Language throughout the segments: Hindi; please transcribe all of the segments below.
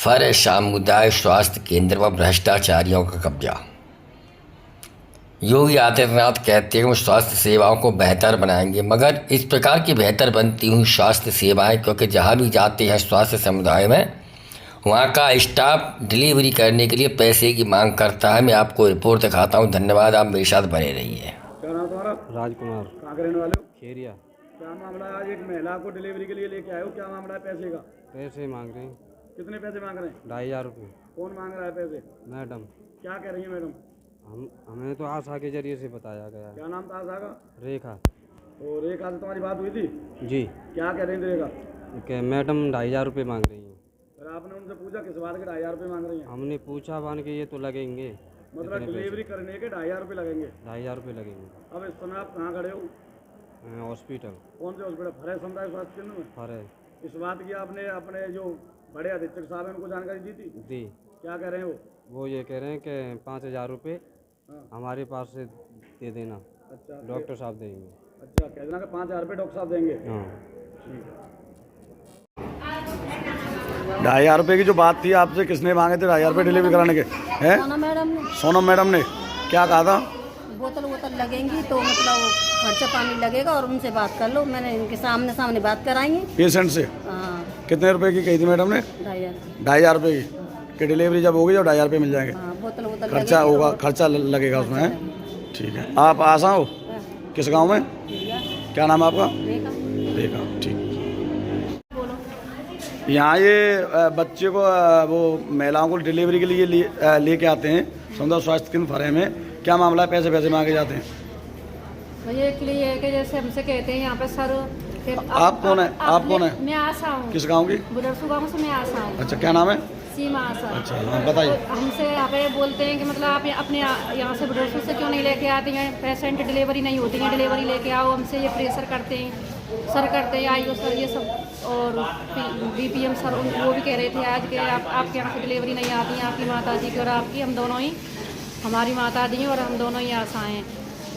फर सामुदायिक स्वास्थ्य केंद्र पर भ्रष्टाचारियों का कब्जा। योगी आदित्यनाथ कहते हैं वो स्वास्थ्य सेवाओं को बेहतर बनाएंगे, मगर इस प्रकार की बेहतर बनती हुई स्वास्थ्य सेवाएं, क्योंकि जहां भी जाते हैं स्वास्थ्य समुदाय में, वहां का स्टाफ डिलीवरी करने के लिए पैसे की मांग करता है। मैं आपको रिपोर्ट दिखाता हूं। धन्यवाद, आप मेरे साथ बने रहिए। क्या नाम तुम्हारा? राजकुमार। कहाँ के रहने वाले हो? खेरिया। क्या मामला है? आज एक महिला को डिलीवरी के लिए लेके आए हो, क्या मामला है पैसे का? पैसे मांग रहे हैं। कितने पैसे मांग रहे हैं? 2500 रुपये। कौन मांग रहा है पैसे? मैडम। क्या कह रही है मैडम? हमें तो आशा के जरिए से बताया गया। क्या नाम था आशा का? रेखा। तो रेखा से तुम्हारी बात हुई थी? जी। क्या कह रही थी रेखा? कि मैडम 2500 रुपये मांग रही हैं। फिर आपने उनसे पूछा किस बात के 2500 रुपये मांग रही हैं? हमने पूछा बान के ये तो लगेंगे, मतलब डिलीवरी करने के 2500 रुपये लगेंगे? 2500 रुपये लगेंगे। अब इस समय आप कहाँ खड़े हो? हॉस्पिटल। कौन से हॉस्पिटल? फरे समुदाय स्वास्थ्य केंद्र में? फरे। इस बात की आपने अपने जो बड़े अधीक्षक साहब हैं उनको जानकारी दी थी? दी। क्या कह रहे हैं वो ये कह रहे हैं कि 5000 रुपये हाँ। हमारे पास से दे देना। अच्छा, डॉक्टर साहब देंगे। अच्छा, कह देना कि 5000 रुपये डॉक्टर साहब देंगे। हाँ। ठीक है। 2500 रुपये की जो बात थी आपसे, किसने मांगे थे 2500 रुपये डिलीवरी कराने के? हैं? सोनम मैडम ने क्या कहा था? बोतल लगेंगी तो मतलब खर्चा पानी लगेगा और उनसे बात कर लो। मैंने इनके सामने बात कराई है पेशेंट से। हाँ। कितने रुपए की कही थी मैडम ने? 2500 रुपये की डिलीवरी जब होगी जब 2500 रुपये मिल जाएंगे। हाँ, बोतल खर्चा होगा, खर्चा लगेगा उसमें। ठीक है। आप आशा हो? किस गांव में? क्या नाम है आपका? रेखा। ठीक। यहाँ ये बच्चे को वो महिलाओं को डिलीवरी के लिए लेके आते हैं समुदाय स्वास्थ्य केंद्र फरे में। क्या मामला है? पैसे मांगे जाते हैं? भैया के लिए कि जैसे हमसे कहते हैं यहाँ पे सर। आप कौन है? आप कौन है? मैं आशा हूँ। किस गांव की? बुडरसू गाँव से मैं आशा हूँ। अच्छा, क्या नाम है? सीमा आशा। अच्छा, हाँ बताइए। तो हमसे यहाँ पे बोलते हैं कि मतलब आप अपने यहाँ से बुडरसू से क्यों नहीं लेके आते हैं? पेशेंट डिलीवरी नहीं होती है, डिलीवरी लेके आओ। हमसे ये प्रेशर करते हैं सर, करते हैं आईओ सर ये सब, और बीपीएम सर वो भी कह रहे थे आज के आपके यहाँ से डिलीवरी नहीं आती है, आपकी माता जी की और आपकी, हम दोनों ही, हमारी माता जी और हम दोनों ही आशाएं हैं।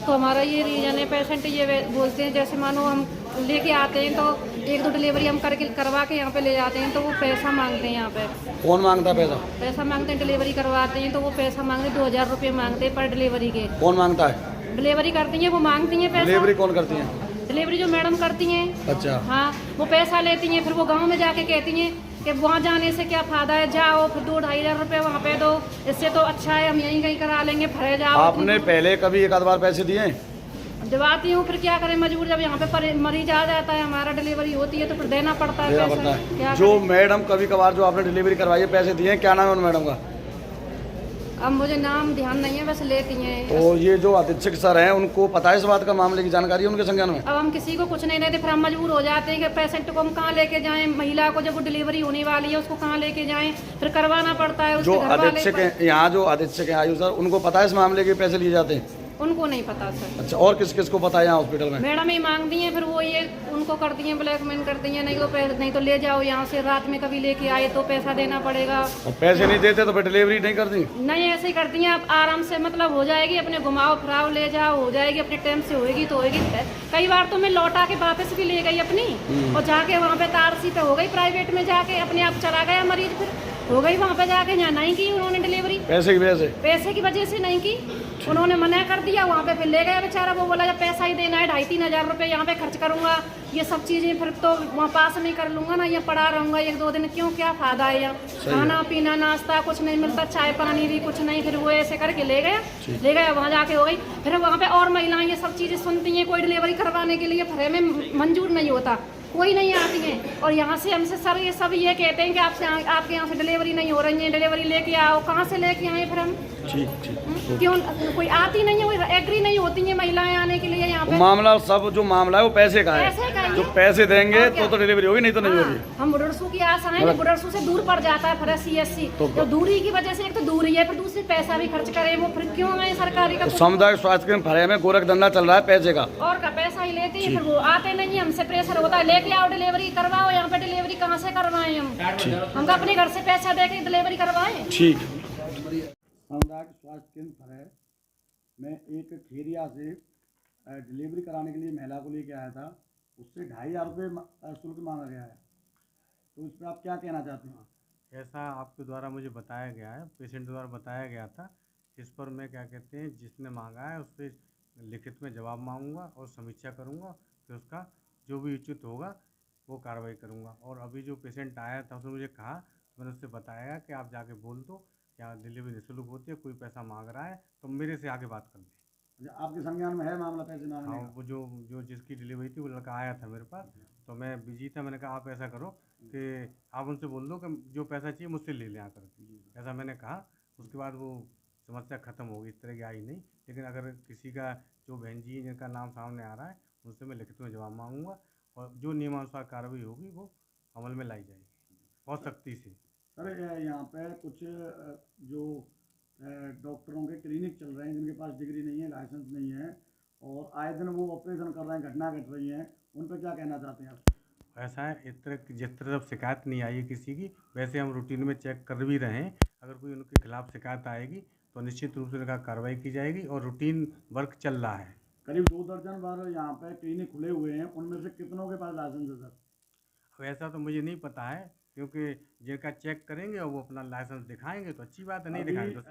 तो हमारा ये रीजन है, पेशेंट ये बोलते हैं जैसे मानो हम लेके आते हैं तो 1-2 डिलीवरी हम करवा के यहाँ पे ले जाते हैं तो वो पैसा मांगते हैं। यहाँ पे कौन मांगता है पैसा? पैसा मांगते हैं, डिलीवरी करवाते हैं तो वो पैसा मांगते हैं, 2000 रुपये मांगते हैं पर डिलीवरी के। कौन मांगता है? डिलीवरी करती हैं वो मांगती हैं पैसा। डिलीवरी कौन करती है? डिलीवरी जो मैडम करती हैं। अच्छा। हाँ, वो पैसा लेती हैं, फिर वो गांव में जाके कहती हैं कि वहाँ जाने से क्या फायदा है, जाओ फिर 2-2,500 रुपये वहाँ पे दो, इससे तो अच्छा है हम यहीं कहीं करा लेंगे, फरे जाओ। आपने पहले कभी एक आध बार पैसे दिए? दिवाती हूँ, फिर क्या करें मजबूर, जब यहाँ पे मरीज आ जाता है, हमारा डिलीवरी होती है तो फिर देना पड़ता है पैसा। जो मैडम कभी कभार जो आपने डिलीवरी करवाई है पैसे दिए, क्या नाम है उन मैडम का? अब मुझे नाम ध्यान नहीं है, बस लेती हैं। तो ये जो अधीक्षक सर हैं उनको पता है इस बात का, मामले की जानकारी है उनके संज्ञान में? अब हम किसी को कुछ नहीं देते, फिर हम मजबूर हो जाते हैं कि पेशेंट को हम कहाँ लेके जाएं, महिला को जब वो डिलीवरी होने वाली है उसको कहाँ लेके जाएं, फिर करवाना पड़ता है। जो अधीक्षक है यहाँ, जो अधीक्षक है आयु सर, उनको पता है इस मामले के पैसे लिए जाते हैं? उनको नहीं पता सर। अच्छा, और किस किस को पता है यहाँ हॉस्पिटल में? मैडम ही मांगती हैं, फिर वो ये उनको करती हैं, ब्लैकमेल करती हैं, नहीं तो ले जाओ यहाँ से, रात में कभी लेके आए तो पैसा देना पड़ेगा। और पैसे नहीं देते तो फिर डिलीवरी नहीं करती? नहीं, ऐसे ही करती हैं। आप आराम से मतलब हो जाएगी, अपने घुमाओ फिराओ ले जाओ, हो जाएगी, अपने टाइम से होएगी तो होएगी। कई बार तो मैं लौटा के वापस भी ले गई अपनी, और जाके वहाँ पे तारसी पे हो गई, प्राइवेट में जाके अपने आप चला गया मरीज, फिर हो गई वहाँ पे जाके, यहाँ नहीं की उन्होंने डिलीवरी। पैसे की वजह से? पैसे की वजह से नहीं की, उन्होंने मना कर दिया। वहाँ पे फिर ले गया बेचारा, वो बोला जब पैसा ही देना है 2,500-3 हज़ार रुपये यहाँ पे खर्च करूँगा, ये सब चीज़ें फिर तो वहाँ पास में कर लूँगा ना, ये पड़ा रहूँगा 1-2 दिन, क्यों क्या फायदा है यहाँ? खाना पीना नाश्ता कुछ नहीं मिलता, चाय पानी भी कुछ नहीं। फिर वो ऐसे करके ले गया वहाँ जाके हो गई। फिर वहाँ पे और महिलाएं ये सब चीज़ें सुनती हैं, कोई डिलीवरी करवाने के लिए फरे में मंजूर नहीं होता, कोई नहीं आती हैं। और यहाँ से हमसे सर ये सब ये कहते हैं कि आपके यहाँ से डिलीवरी नहीं हो रही है, डिलीवरी लेके आओ। कहाँ से लेके आए फिर हम? ठीक। क्यों कोई आती नहीं है, कोई एग्री नहीं होती है महिलाएं आने के लिए यहाँ पे? मामला सब जो मामला है वो पैसे का है, जो पैसे देंगे तो डिलीवरी होगी, नहीं तो नहीं होगी। हम बुडरसू की आशा है, बुडरसू से दूर पड़ जाता है फरे CSC, तो दूरी की वजह से एक तो दूरी है, फिर दूसरी पैसा भी खर्च करे, वो फिर क्यों आए सरकारी का? सामुदायिक स्वास्थ्य केंद्र फरे में गोरख धंधा चल रहा है पैसे का, और का पैसा ही लेती है, फिर वो आते नहीं, हमसे प्रेशर होता है लेके आओ डिलीवरी करवाओ। यहाँ पे डिलीवरी कहाँ से करवाएं हम अपने घर से पैसा दे के डिलीवरी करवाएं? ठीक। सामुदायिक स्वास्थ्य केंद्र फरे में एक खेरिया से डिलीवरी कराने के लिए महिला को लेके आया था, उससे 2500 रुपये शुल्क मांगा गया है, तो इस पर आप क्या कहना चाहते हैं? ऐसा आपके द्वारा मुझे बताया गया है, पेशेंट द्वारा बताया गया था। इस पर मैं क्या कहते हैं, जिसने मांगा है उस पर लिखित में जवाब मांगूंगा और समीक्षा करूंगा, फिर उसका जो भी उचित होगा वो कार्रवाई करूंगा। और अभी जो पेशेंट आया था उसने मुझे कहा, तो मैंने उससे बताया कि आप जाके बोल दो कि यहाँ डिलीवरी निःशुल्क होती है, कोई पैसा मांग रहा है तो मेरे से आगे बात कर ले। अच्छा, आपके संज्ञान में है मामला पैसे मांगने हाँ, का? वो जो जिसकी डिलीवरी थी वो लड़का आया था मेरे पास, तो मैं बिजी था। मैंने कहा आप ऐसा करो कि आप उनसे बोल दो कि जो पैसा चाहिए मुझसे ले लें आकर के, ऐसा मैंने कहा। उसके बाद वो समस्या ख़त्म हो गई, इस तरह की आई नहीं। लेकिन अगर किसी का जो बहन जी जिनका नाम सामने आ रहा है उनसे मैं लिखित में जवाब मांगूंगा और जो नियमानुसार कार्रवाई होगी वो अमल में लाई जाएगी बहुत सख्ती से। सर यहाँ पे कुछ जो डॉक्टरों के क्लिनिक चल रहे हैं जिनके पास डिग्री नहीं है, लाइसेंस नहीं है, और आए दिन वो ऑपरेशन कर रहे हैं, घटना घट रही हैं, उन पर क्या कहना चाहते हैं आप? ऐसा है, इस तरह जिस तरह अब शिकायत नहीं आई है किसी की, वैसे हम रूटीन में चेक कर भी रहे हैं। अगर कोई उनके खिलाफ शिकायत आएगी तो निश्चित रूप से उनका कार्रवाई की जाएगी और रूटीन वर्क चल रहा है। करीब 2 दर्जन बार यहाँ पे क्लिनिक खुले हुए हैं, उनमें से कितनों के पास लाइसेंस है सर? अब ऐसा तो मुझे नहीं पता है, क्योंकि जिनका चेक करेंगे और वो अपना लाइसेंस दिखाएंगे तो अच्छी बात है, नहीं दिखाएंगे तो